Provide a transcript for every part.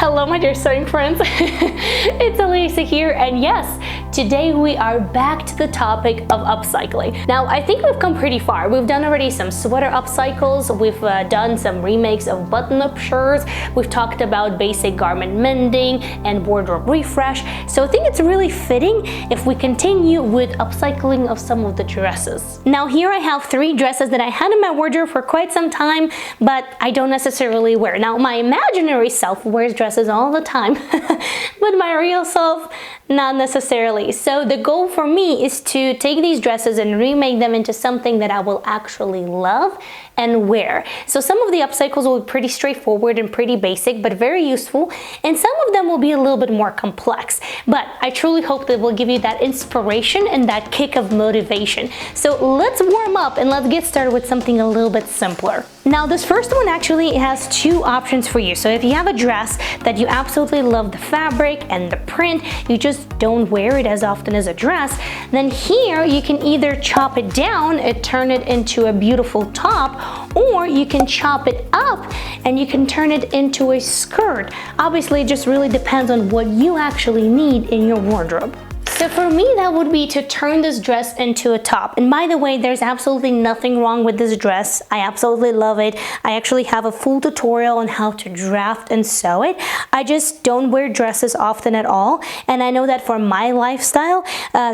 Hello my dear sewing friends, it's Alisa here, and yes, today we are back to the topic of upcycling. Now I think we've come pretty far. We've done already some sweater upcycles, we've done some remakes of button-up shirts, we've talked about basic garment mending and wardrobe refresh, so I think it's really fitting if we continue with upcycling of some of the dresses. Now here I have 3 dresses that I had in my wardrobe for quite some time, but I don't necessarily wear. Now my imaginary self wears dresses all the time, but my real self, not necessarily. So the goal for me is to take these dresses and remake them into something that I will actually love and wear. So some of the upcycles will be pretty straightforward and pretty basic, but very useful, and some of them will be a little bit more complex. But I truly hope that will give you that inspiration and that kick of motivation. So let's warm up and let's get started with something a little bit simpler. Now this first one actually has 2 options for you. So if you have a dress that you absolutely love the fabric and the print, you just don't wear it as often as a dress, then here you can either chop it down and turn it into a beautiful top, or you can chop it up and you can turn it into a skirt. Obviously it just really depends on what you actually need in your wardrobe. So for me, that would be to turn this dress into a top. And by the way, there's absolutely nothing wrong with this dress. I absolutely love it. I actually have a full tutorial on how to draft and sew it. I just don't wear dresses often at all. And I know that for my lifestyle,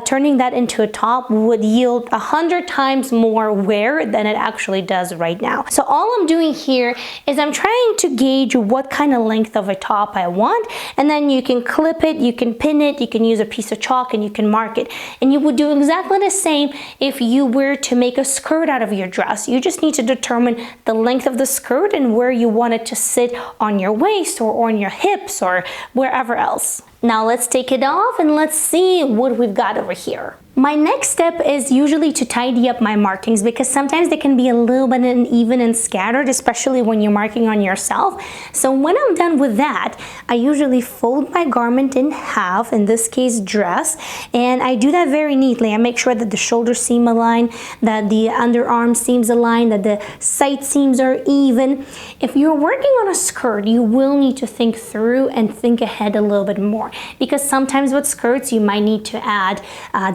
turning that into a top would yield 100 times more wear than it actually does right now. So all I'm doing here is I'm trying to gauge what kind of length of a top I want. And then you can clip it, you can pin it, you can use a piece of chalk, and you can mark it. And you would do exactly the same if you were to make a skirt out of your dress. You just need to determine the length of the skirt and where you want it to sit on your waist or on your hips or wherever else. Now let's take it off and let's see what we've got over here. My next step is usually to tidy up my markings, because sometimes they can be a little bit uneven and scattered, especially when you're marking on yourself. So when I'm done with that, I usually fold my garment in half, in this case dress, and I do that very neatly. I make sure that the shoulder seam align, that the underarm seams align, that the side seams are even. If you're working on a skirt, you will need to think through and think ahead a little bit more, because sometimes with skirts you might need to add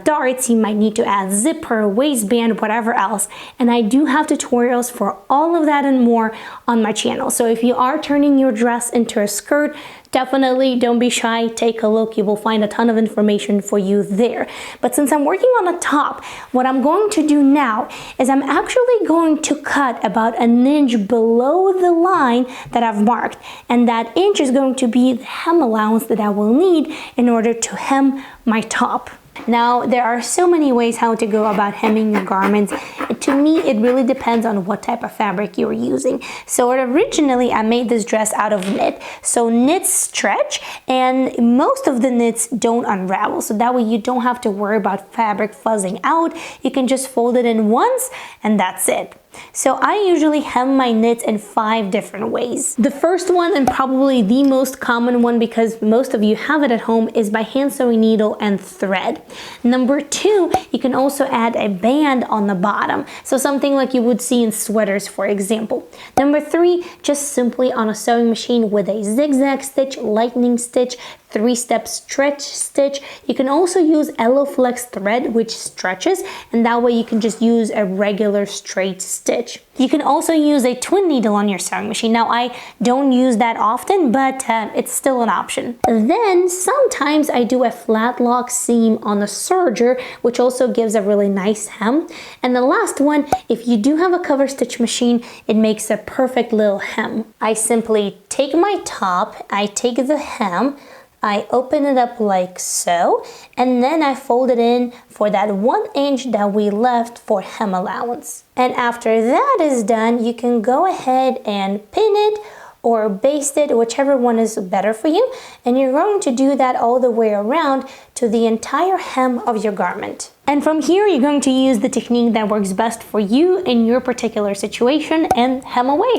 darts, you might need to add zipper, waistband, whatever else. And I do have tutorials for all of that and more on my channel. So if you are turning your dress into a skirt, definitely don't be shy, take a look. You will find a ton of information for you there. But since I'm working on a top, what I'm going to do now is I'm actually going to cut about 1 inch below the line that I've marked. And that inch is going to be the hem allowance that I will need in order to hem my top. Now, there are so many ways how to go about hemming your garments. To me, it really depends on what type of fabric you're using. So originally, I made this dress out of knit. So knits stretch, and most of the knits don't unravel. So that way you don't have to worry about fabric fuzzing out. You can just fold it in once, and that's it. So I usually hem my knits in 5 different ways. The first one, and probably the most common one because most of you have it at home, is by hand sewing needle and thread. Number 2, you can also add a band on the bottom. So something like you would see in sweaters, for example. Number 3, just simply on a sewing machine with a zigzag stitch, lightning stitch, 3-step stretch stitch. You can also use Eloflex thread, which stretches, and that way you can just use a regular straight stitch. You can also use a twin needle on your sewing machine. Now I don't use that often, but it's still an option. Then sometimes I do a flat lock seam on the serger, which also gives a really nice hem. And the last one, if you do have a cover stitch machine, it makes a perfect little hem. I simply take my top, I take the hem, I open it up like so, and then I fold it in for that 1 inch that we left for hem allowance. And after that is done, you can go ahead and pin it or baste it, whichever one is better for you. And you're going to do that all the way around to the entire hem of your garment. And from here, you're going to use the technique that works best for you in your particular situation and hem away.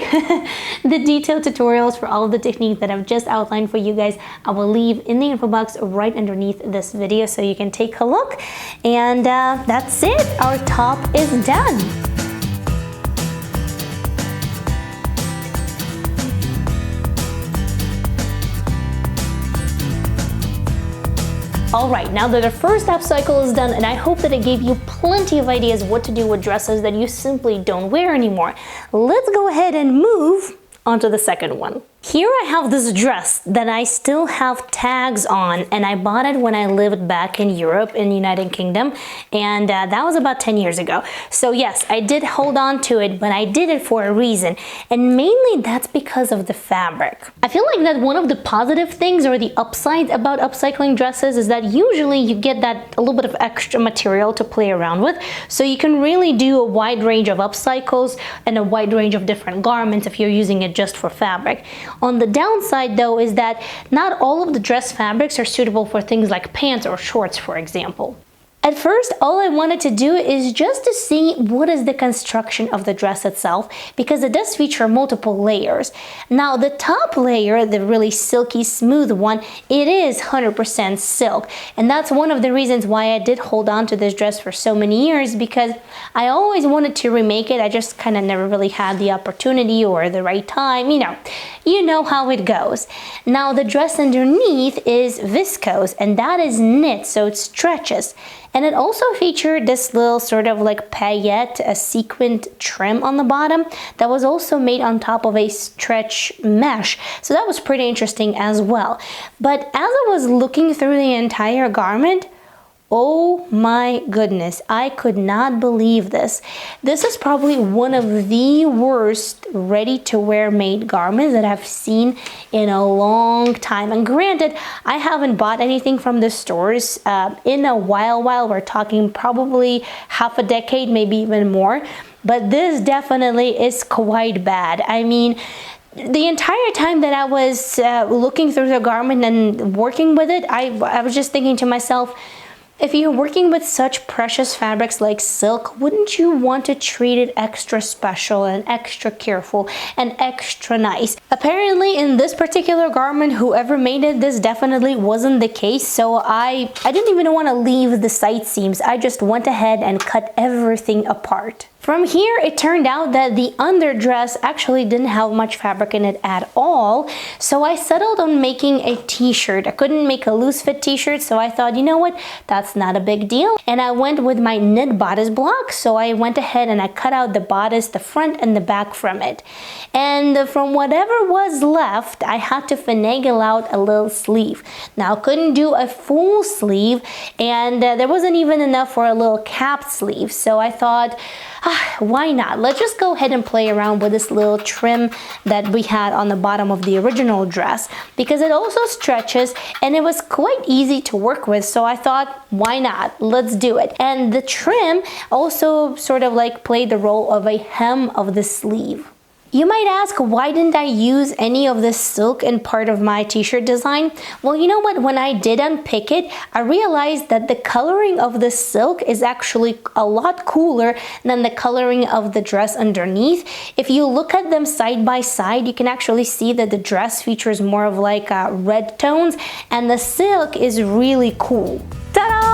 The detailed tutorials for all of the techniques that I've just outlined for you guys, I will leave in the info box right underneath this video so you can take a look. And that's it, our top is done. All right, now that the first upcycle is done, and I hope that it gave you plenty of ideas what to do with dresses that you simply don't wear anymore, let's go ahead and move on to the second one. Here I have this dress that I still have tags on, and I bought it when I lived back in Europe, in the United Kingdom, and that was about 10 years ago. So yes, I did hold on to it, but I did it for a reason, and mainly that's because of the fabric. I feel like that one of the positive things or the upside about upcycling dresses is that usually you get that a little bit of extra material to play around with, so you can really do a wide range of upcycles and a wide range of different garments if you're using it just for fabric. On the downside though is that not all of the dress fabrics are suitable for things like pants or shorts, for example. At first, all I wanted to do is just to see what is the construction of the dress itself, because it does feature multiple layers. Now, the top layer, the really silky smooth one, it is 100% silk. And that's one of the reasons why I did hold on to this dress for so many years, because I always wanted to remake it. I just kind of never really had the opportunity or the right time, you know how it goes. Now, the dress underneath is viscose, and that is knit, so it stretches. And it also featured this little sort of like paillette, a sequined trim on the bottom that was also made on top of a stretch mesh. So that was pretty interesting as well. But as I was looking through the entire garment, oh my goodness, I could not believe this. This is probably one of the worst ready-to-wear made garments that I've seen in a long time. And granted, I haven't bought anything from the stores in a while. We're talking probably half a decade, maybe even more. But this definitely is quite bad. I mean, the entire time that I was looking through the garment and working with it, I was just thinking to myself, if you're working with such precious fabrics like silk, wouldn't you want to treat it extra special and extra careful and extra nice? Apparently in this particular garment, whoever made it, this definitely wasn't the case. So I didn't even want to leave the side seams. I just went ahead and cut everything apart. From here, it turned out that the underdress actually didn't have much fabric in it at all, so I settled on making a t-shirt. I couldn't make a loose fit t-shirt, so I thought, you know what, that's not a big deal. And I went with my knit bodice block, so I went ahead and I cut out the bodice, the front and the back from it. And from whatever was left, I had to finagle out a little sleeve. Now, I couldn't do a full sleeve, and there wasn't even enough for a little capped sleeve, so I thought, why not? Let's just go ahead and play around with this little trim that we had on the bottom of the original dress, because it also stretches and it was quite easy to work with. So I thought, why not? Let's do it. And the trim also sort of like played the role of a hem of the sleeve. You might ask, why didn't I use any of this silk in part of my t-shirt design? Well, you know what? When I did unpick it, I realized that the coloring of the silk is actually a lot cooler than the coloring of the dress underneath. If you look at them side by side, you can actually see that the dress features more of like red tones, and the silk is really cool. Ta-da!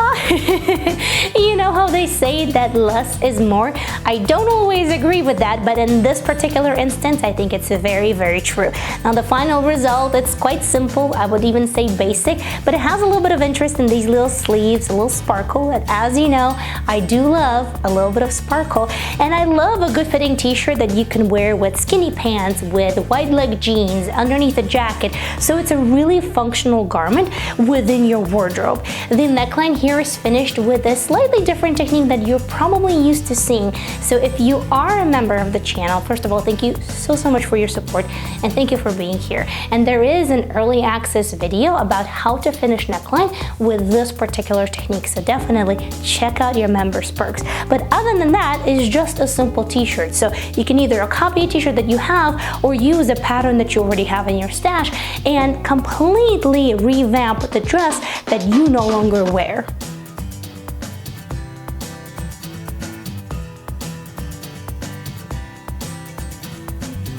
You know how they say that less is more? I don't always agree with that, but in this particular instance, I think it's very, very true. Now, the final result, it's quite simple. I would even say basic, but it has a little bit of interest in these little sleeves, a little sparkle. And as you know, I do love a little bit of sparkle, and I love a good fitting t-shirt that you can wear with skinny pants, with wide leg jeans, underneath a jacket. So it's a really functional garment within your wardrobe. The neckline here is finished with a slightly different technique that you're probably used to seeing. So if you are a member of the channel, first of all, thank you so much for your support, and thank you for being here. And there is an early access video about how to finish neckline with this particular technique, so definitely check out your members perks. But other than that, it's just a simple t-shirt. So you can either copy a t-shirt that you have or use a pattern that you already have in your stash and completely revamp the dress that you no longer wear.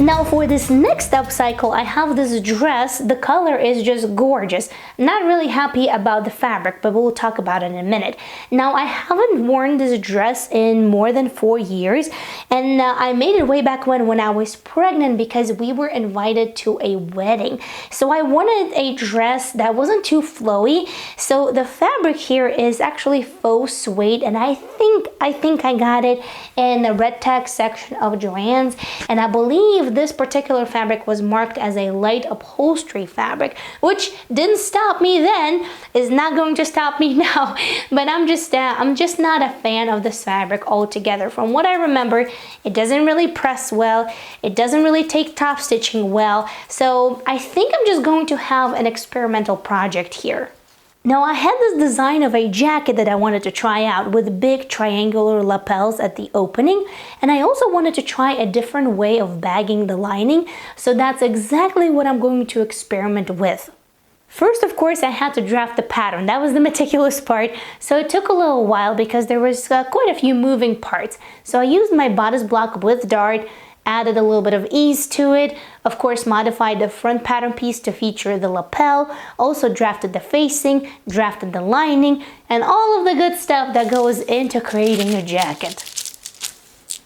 Now for this next upcycle, I have this dress. The color is just gorgeous. Not really happy about the fabric, but we'll talk about it in a minute. Now I haven't worn this dress in more than 4 years, and I made it way back when I was pregnant because we were invited to a wedding. So I wanted a dress that wasn't too flowy. So the fabric here is actually faux suede, and I think I got it in the red tag section of Joann's, and I believe this particular fabric was marked as a light upholstery fabric, which didn't stop me then, is not going to stop me now. But I'm just not a fan of this fabric altogether. From what I remember, it doesn't really press well, it doesn't really take top stitching well, so I think I'm just going to have an experimental project here. Now I had this design of a jacket that I wanted to try out with big triangular lapels at the opening, and I also wanted to try a different way of bagging the lining, so that's exactly what I'm going to experiment with. First, of course, I had to draft the pattern. That was the meticulous part, so it took a little while because there was quite a few moving parts. So I used my bodice block with dart, added a little bit of ease to it, of course modified the front pattern piece to feature the lapel, also drafted the facing, drafted the lining, and all of the good stuff that goes into creating a jacket.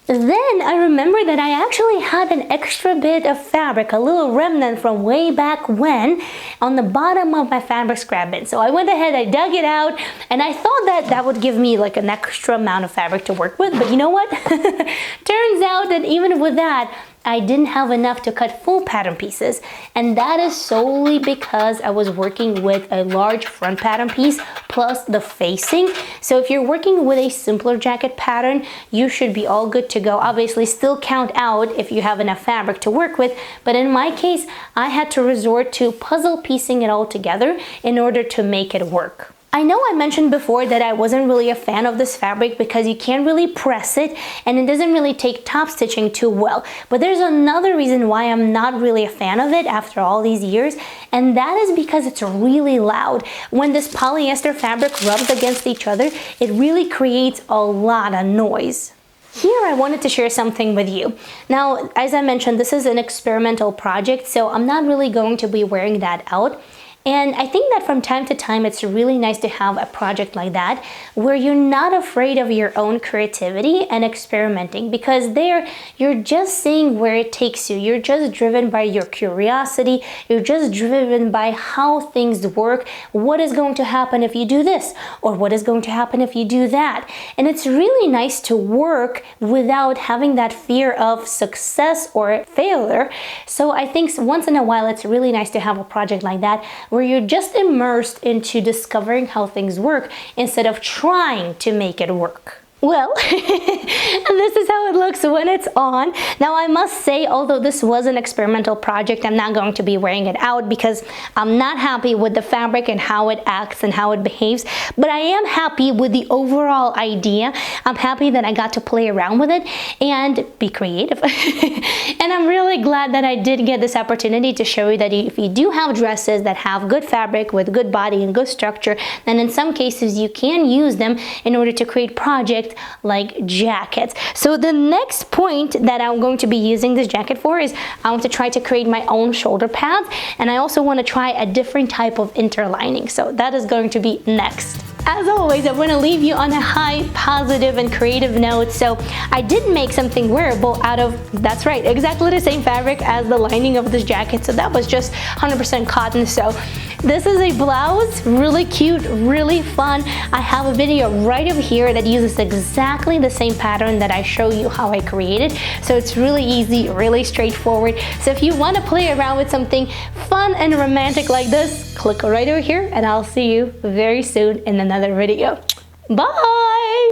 Then I remember that I actually had an extra bit of fabric, a little remnant from way back when, on the bottom of my fabric scrap bin. So I went ahead, I dug it out, and I thought that that would give me like an extra amount of fabric to work with, but you know what? Turns out that even with that, I didn't have enough to cut full pattern pieces, and that is solely because I was working with a large front pattern piece plus the facing. So if you're working with a simpler jacket pattern, you should be all good to go. Obviously still count out if you have enough fabric to work with, but in my case, I had to resort to puzzle piecing it all together in order to make it work. I know I mentioned before that I wasn't really a fan of this fabric because you can't really press it and it doesn't really take top stitching too well. But there's another reason why I'm not really a fan of it after all these years, and that is because it's really loud. When this polyester fabric rubs against each other, it really creates a lot of noise. Here I wanted to share something with you. Now, as I mentioned, this is an experimental project, so I'm not really going to be wearing that out. And I think that from time to time, it's really nice to have a project like that where you're not afraid of your own creativity and experimenting, because there you're just seeing where it takes you. You're just driven by your curiosity. You're just driven by how things work. What is going to happen if you do this? Or what is going to happen if you do that? And it's really nice to work without having that fear of success or failure. So I think once in a while, it's really nice to have a project like that where you're just immersed into discovering how things work instead of trying to make it work. Well, this is how it looks when it's on. Now I must say, although this was an experimental project, I'm not going to be wearing it out because I'm not happy with the fabric and how it acts and how it behaves, but I am happy with the overall idea. I'm happy that I got to play around with it and be creative. And I'm really glad that I did get this opportunity to show you that if you do have dresses that have good fabric with good body and good structure, then in some cases you can use them in order to create projects like jackets. So the next point that I'm going to be using this jacket for is I want to try to create my own shoulder pads, and I also want to try a different type of interlining. So that is going to be next. As always, I want to leave you on a high, positive, and creative note. So I did make something wearable out of, that's right, exactly the same fabric as the lining of this jacket. So that was just 100% cotton. So this is a blouse, really cute, really fun. I have a video right over here that uses exactly the same pattern that I show you how I created. So it's really easy, really straightforward. So if you want to play around with something fun and romantic like this, click right over here and I'll see you very soon in another video. Bye!